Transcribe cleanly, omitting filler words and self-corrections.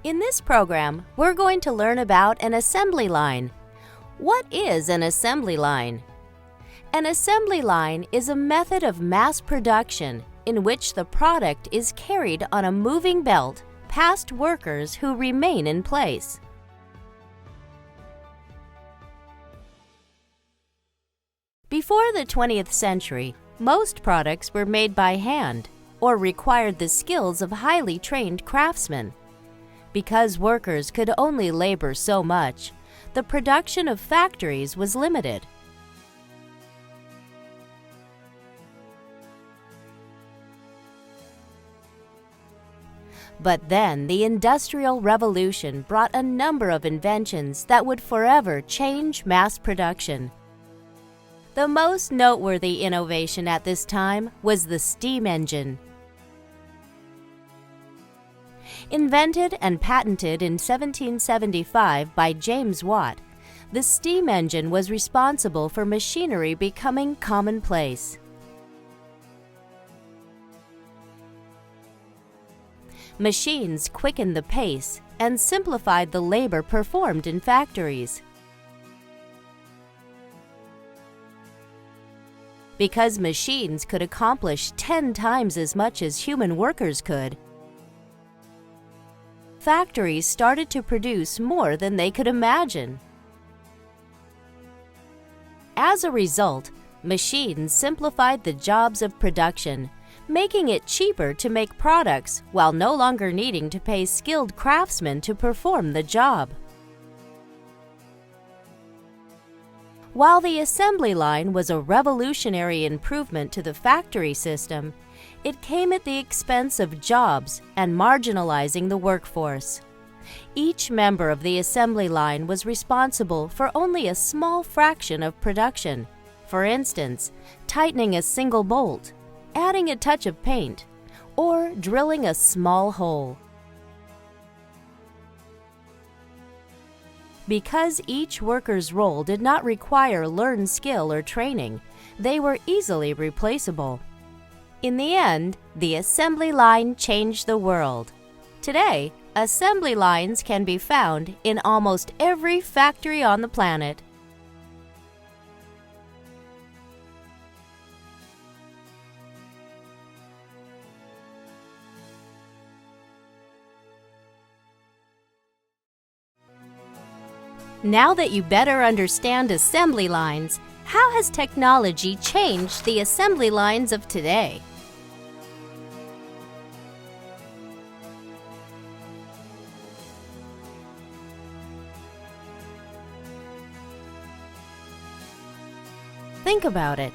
In this program, we're going to learn about an assembly line. What is an assembly line? An assembly line is a method of mass production in which the product is carried on a moving belt past workers who remain in place. Before the 20th century, most products were made by hand or required the skills of highly trained craftsmen. Because workers could only labor so much, the production of factories was limited. But then the Industrial Revolution brought a number of inventions that would forever change mass production. The most noteworthy innovation at this time was the steam engine. Invented and patented in 1775 by James Watt, the steam engine was responsible for machinery becoming commonplace. Machines quickened the pace and simplified the labor performed in factories. Because machines could accomplish 10 times as much as human workers could, factories started to produce more than they could imagine. As a result, machines simplified the jobs of production, making it cheaper to make products while no longer needing to pay skilled craftsmen to perform the job. While the assembly line was a revolutionary improvement to the factory system, it came at the expense of jobs and marginalizing the workforce. Each member of the assembly line was responsible for only a small fraction of production. For instance, tightening a single bolt, adding a touch of paint, or drilling a small hole. Because each worker's role did not require learned skill or training, they were easily replaceable. In the end, the assembly line changed the world. Today, assembly lines can be found in almost every factory on the planet. Now that you better understand assembly lines, how has technology changed the assembly lines of today? Think about it.